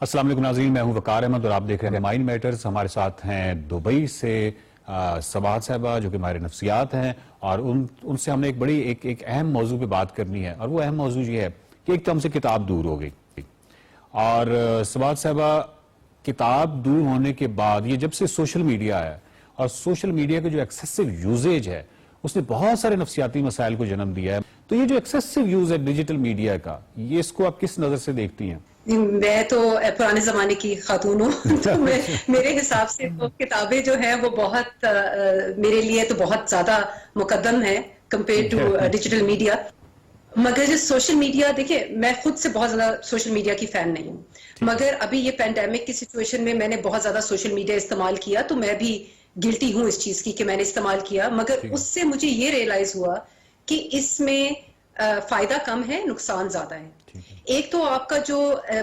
अस्सलाम वालेकुम नाज़रीन, मैं हूं वकार अहमद और आप देख रहे हैं माइंड मैटर्स। हमारे साथ हैं दुबई से सवाद साहिबा जो कि हमारे नफ्सियात हैं और उनसे हमने एक अहम मौजू पे बात करनी है और वो अहम मौजू ये है कि एक तो हमसे किताब दूर हो गई और सवाद साहिबा किताब दूर होने के बाद ये जब से सोशल मीडिया आया और सोशल मीडिया का जो एक्सेसिव यूजेज है उसने बहुत सारे नफ्सियाती मसाइल को जन्म दिया है। तो ये जो एक्सेसिव यूज है डिजिटल मीडिया का, ये इसको आप किस नजर से देखती हैं? मैं तो पुराने जमाने की खातून हूँ तो मेरे हिसाब से तो किताबें जो है वो बहुत मेरे लिए तो बहुत ज्यादा मुकद्दम है कंपेयर टू डिजिटल मीडिया। मगर जो सोशल मीडिया, देखिए मैं खुद से बहुत ज्यादा सोशल मीडिया की फैन नहीं हूँ, मगर अभी ये पैंडेमिक की सिचुएशन में मैंने बहुत ज्यादा सोशल मीडिया इस्तेमाल किया तो मैं भी गिल्टी हूँ इस चीज की कि मैंने इस्तेमाल किया। मगर उससे मुझे ये रियलाइज हुआ कि इसमें फायदा कम है, नुकसान ज्यादा है। एक तो आपका जो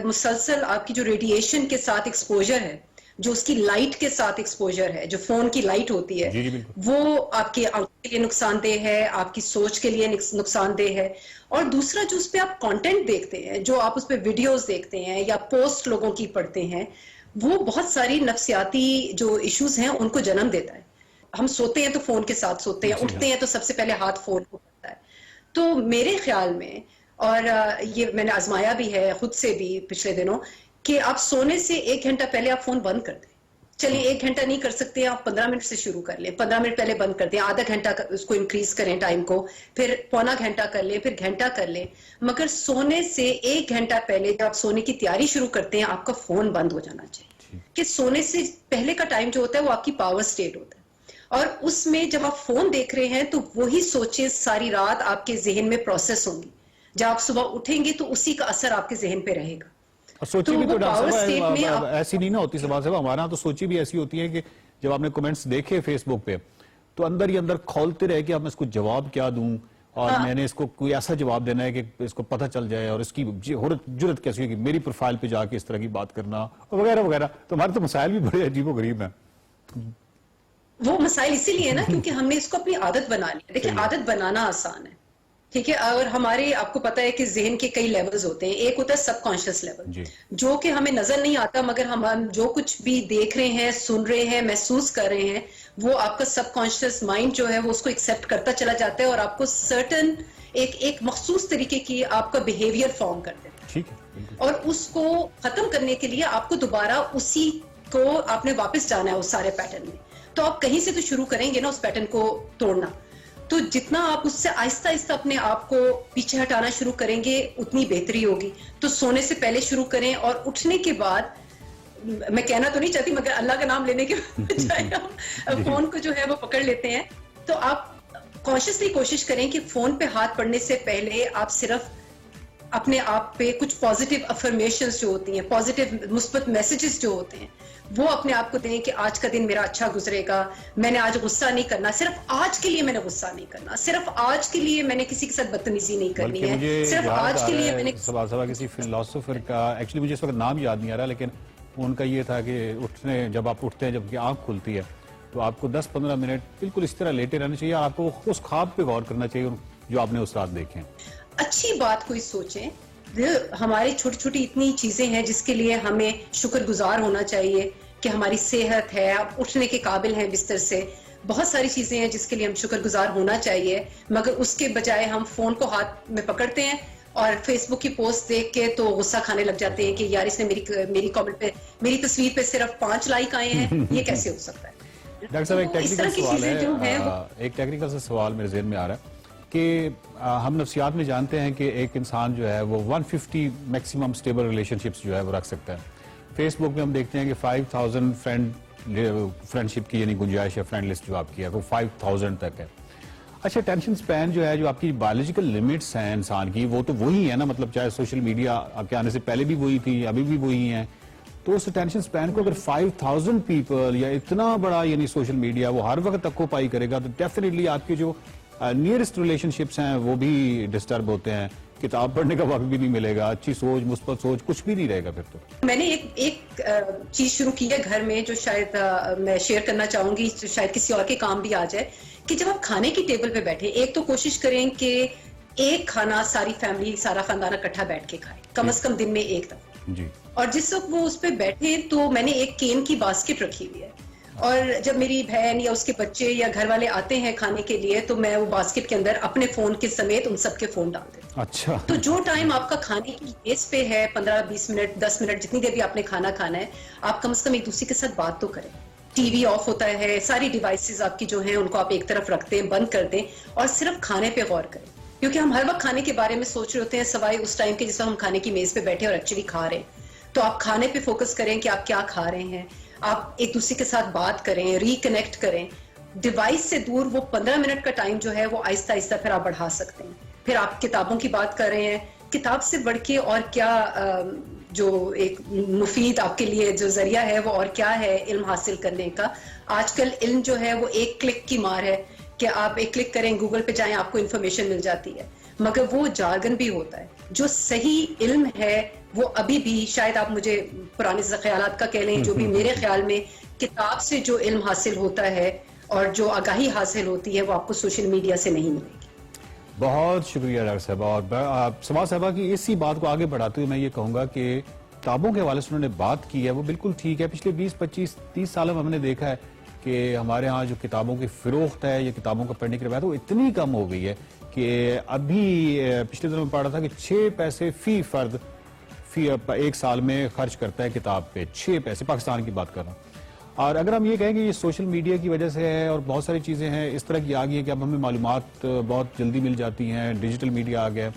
मुसलसल आपकी जो रेडिएशन के साथ एक्सपोजर है, जो उसकी लाइट के साथ एक्सपोजर है, जो फोन की लाइट होती है, वो आपके आंखों के लिए नुकसानदेह है, आपकी सोच के लिए नुकसानदेह है। और दूसरा जो उस पर आप कंटेंट देखते हैं, जो आप उस पर वीडियोस देखते हैं या पोस्ट लोगों की पढ़ते हैं, वो बहुत सारी नफ्सियाती जो इश्यूज हैं उनको जन्म देता है। हम सोते हैं तो फोन के साथ सोते हैं, उठते हैं तो सबसे पहले हाथ फोन को पड़ता है। तो मेरे ख्याल में, और ये मैंने आजमाया भी है खुद से भी पिछले दिनों, कि आप सोने से 1 घंटा पहले आप फोन बंद कर दें। चलिए 1 घंटा नहीं कर सकते, आप 15 मिनट से शुरू कर लें, 15 मिनट पहले बंद कर दें, आधा घंटा उसको इंक्रीज करें टाइम को, फिर पौना घंटा कर लें, फिर घंटा कर लें। मगर सोने से 1 घंटा पहले जब आप सोने की तैयारी शुरू करते हैं, आपका फोन बंद हो जाना चाहिए। कि सोने से पहले का टाइम जो होता है वो आपकी पावर स्टेट होता है और उसमें जब आप फोन देख रहे हैं तो वही सोचें सारी रात आपके जहन में प्रोसेस होंगी। जब आप सुबह उठेंगे तो उसी का असर आपके जहन पे रहेगा। और सोची भी तो ऐसी नहीं ना होती सवाल साहब, हमारा तो सोची भी ऐसी होती है कि जब आपने कमेंट्स देखे फेसबुक पे तो अंदर ही अंदर खोलते रहे कि अब मैं इसको जवाब क्या दूं और मैंने इसको कोई ऐसा जवाब देना है कि इसको पता चल जाए और इसकी जुर्रत कैसी है कि मेरी प्रोफाइल पे जाके इस तरह की बात करना वगैरह वगैरह। तो हमारे तो मसाइल भी बड़े अजीबो गरीब हैं। वो मसाइल इसीलिए है ना क्योंकि हमने इसको अपनी आदत बना ली। देखिए आदत बनाना आसान है, ठीक है, और हमारे आपको पता है कि जहन के कई लेवल्स होते हैं। एक होता है सबकॉन्शियस लेवल जो कि हमें नजर नहीं आता, मगर हम जो कुछ भी देख रहे हैं, सुन रहे हैं, महसूस कर रहे हैं, वो आपका सबकॉन्शियस माइंड जो है वो उसको एक्सेप्ट करता चला जाता है और आपको सर्टन एक मखसूस तरीके की आपका बिहेवियर फॉर्म कर देता है। और उसको खत्म करने के लिए आपको दोबारा उसी को आपने वापस जाना है उस सारे पैटर्न में। तो आप कहीं से तो शुरू करेंगे ना उस पैटर्न को तोड़ना। तो जितना आप उससे आहिस्ता आहिस्ता अपने आप को पीछे हटाना शुरू करेंगे उतनी बेहतरी होगी। तो सोने से पहले शुरू करें और उठने के बाद, मैं कहना तो नहीं चाहती मगर अल्लाह का नाम लेने के बजाय हम फोन को जो है वो पकड़ लेते हैं। तो आप कॉन्शियसली कोशिश करें कि फोन पे हाथ पड़ने से पहले आप सिर्फ अपने आप पे कुछ पॉजिटिव अफर्मेशंस जो होती हैं, पॉजिटिव मुस्बत मैसेजेस जो होते हैं, वो अपने आप को दें कि आज का दिन मेरा अच्छा गुजरेगा, मैंने आज गुस्सा नहीं करना, सिर्फ आज के लिए मैंने गुस्सा नहीं करना, सिर्फ आज के लिए मैंने किसी के साथ बदतमीजी नहीं करनी है, सिर्फ आज के लिए मैंने किसी फिलोसोफर का, एक्चुअली मुझे इस वक्त नाम याद नहीं आ रहा, लेकिन उनका ये था कि जब आप उठते हैं, जबकि आंख खुलती है तो आपको 10-15 मिनट बिल्कुल इस तरह लेटे रहना चाहिए। आपको उस ख्वाब पे गौर करना चाहिए जो आपने उस रात देखे। अच्छी बात कोई सोचें, हमारी छोटी छोटी इतनी चीजें हैं जिसके लिए हमें शुक्रगुजार होना चाहिए कि हमारी सेहत है, आप उठने के काबिल हैं बिस्तर से, बहुत सारी चीजें हैं जिसके लिए हम शुक्रगुजार होना चाहिए। मगर उसके बजाय हम फोन को हाथ में पकड़ते हैं और फेसबुक की पोस्ट देख के तो गुस्सा खाने लग जाते हैं कि यार इसने मेरी कमेंट पे, मेरी तस्वीर पे सिर्फ 5 लाइक आए हैं, ये कैसे हो सकता है। डॉक्टर साहब एक टेक्निकल सा सवाल मेरे ज़हन में आ रहा है कि हम नफ्सियात में जानते हैं कि एक इंसान जो है वो 150 मैक्सिमम स्टेबल रिलेशनशिप्स जो है वो रख सकता है। फेसबुक में हम देखते हैं कि 5000 फ्रेंडशिप की यानी गुंजाइश है, फ्रेंड लिस्ट जो आपकी है वो 5000 तक है। अच्छा, टेंशन स्पैन जो है, जो आपकी बायोलॉजिकल लिमिट्स हैं इंसान की, वो तो वही है ना, मतलब चाहे सोशल मीडिया आपके आने से पहले भी वही थी, अभी भी वही है। तो उस टेंशन स्पैन को अगर 5000 पीपल या इतना बड़ा यानी सोशल मीडिया वो हर वक्त ऑक्यूपाई करेगा तो डेफिनेटली आपके जो नियरेस्ट रिलेशनशिप्स हैं वो भी डिस्टर्ब होते हैं, किताब पढ़ने का वक्त भी नहीं मिलेगा, अच्छी सोच, मुस्बत सोच कुछ भी नहीं रहेगा फिर तो। मैंने एक चीज शुरू की है घर में जो शायद मैं शेयर करना चाहूंगी, शायद किसी और के काम भी आ जाए, कि जब आप खाने की टेबल पे बैठे, एक तो कोशिश करें कि एक खाना सारी फैमिली, सारा खानदान इकट्ठा बैठ के खाए, कम से कम दिन में एक दफा। जी। और जिस वक्त वो उस पर बैठे तो मैंने एक केन की बास्केट रखी हुई है, और जब मेरी बहन या उसके बच्चे या घर वाले आते हैं खाने के लिए तो मैं वो बास्केट के अंदर अपने फोन के समेत उन सबके फोन डाल देती हूँ। अच्छा। तो जो टाइम आपका खाने की मेज पे है, 15-20 मिनट, 10 मिनट, जितनी देर भी आपने खाना खाना है, आप कम से कम एक दूसरे के साथ बात तो करें। टीवी ऑफ होता है, सारी डिवाइसेस आपकी जो हैं उनको आप एक तरफ रखते हैं, बंद कर दें और सिर्फ खाने पे गौर करें, क्योंकि हम हर वक्त खाने के बारे में सोच रहे होते हैं सवाए उस टाइम के जिस वक्त हम खाने की मेज पे बैठे और एक्चुअली खा रहे हैं। तो आप खाने पे फोकस करें कि आप क्या खा रहे हैं, आप एक दूसरे के साथ बात करें, रिकनेक्ट करें। डिवाइस से दूर वो 15 मिनट का टाइम जो है वो आहिस्ता आहिस्ता फिर आप बढ़ा सकते हैं। फिर आप किताबों की बात कर रहे हैं, किताब से बढ़ के और क्या जो एक मुफीद आपके लिए जो जरिया है वो और क्या है इल्म हासिल करने का। आजकल इल्म जो है वो एक क्लिक की मार है कि आप एक क्लिक करें, गूगल पे जाएं, आपको इंफॉर्मेशन मिल जाती है, मगर वो जार्गन भी होता है। जो सही इल्म है वो अभी भी, शायद आप मुझे पुराने ख्यालात का कह लें, जो भी मेरे ख्याल में किताब से जो इल्म हासिल होता है और जो आगाही हासिल होती है वो आपको सोशल मीडिया से नहीं मिलेगी। बहुत शुक्रिया डॉक्टर साहबा। और समा साहबा की इसी बात को आगे बढ़ाते हुए मैं ये कहूंगा कि किताबों के हवाले से उन्होंने बात की है वो बिल्कुल ठीक है। पिछले 20-25-30 सालों में हमने देखा है कि हमारे यहाँ जो किताबों की फिरोख्त है या किताबों को पढ़ने की रवायत वो इतनी कम हो गई है कि अभी पिछले दिनों में पढ़ा था कि 6 पैसे फी फर्द एक साल में खर्च करता है किताब पे। 6 पैसे, पाकिस्तान की बात कर रहा हूँ। और अगर हम ये कहें कि ये सोशल मीडिया की वजह से है और बहुत सारी चीज़ें हैं इस तरह की आ गई है कि अब हमें मालूमात बहुत जल्दी मिल जाती हैं, डिजिटल मीडिया आ गया है,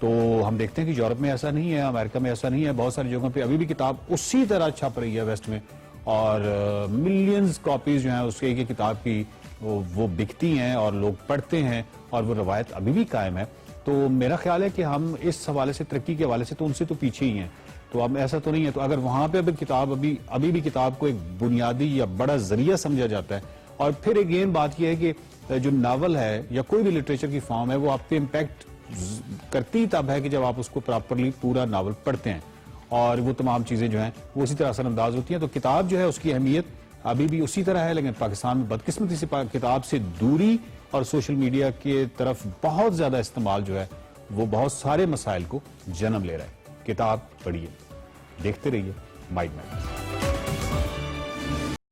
तो हम देखते हैं कि यूरोप में ऐसा नहीं है, अमेरिका में ऐसा नहीं है। बहुत सारी जगहों पे अभी भी किताब उसी तरह छप रही है वेस्ट में, और मिलियंस कॉपीज जो हैं उसके एक किताब की वो बिकती हैं और लोग पढ़ते हैं और वो रवायत अभी भी कायम है। तो मेरा ख्याल है कि हम इस हवाले से, तरक्की के हवाले से तो उनसे तो पीछे ही हैं। तो अब ऐसा तो नहीं है, तो अगर वहां पे अभी भी किताब को एक बुनियादी या बड़ा जरिया समझा जाता है। और फिर अगेन बात यह है कि जो नावल है या कोई भी लिटरेचर की फॉर्म है वो आप पे इम्पैक्ट करती तब है कि जब आप उसको प्रॉपरली पूरा नावल पढ़ते हैं और वो तमाम चीजें जो हैं वो उसी तरह असरअंदाज होती हैं। तो किताब जो है उसकी अहमियत अभी भी उसी तरह है, लेकिन पाकिस्तान में बदकिस्मती से किताब से दूरी और सोशल मीडिया की तरफ बहुत ज्यादा इस्तेमाल जो है वो बहुत सारे मसाइल को जन्म ले रहा है। किताब पढ़िए, देखते रहिए माइंड मैप।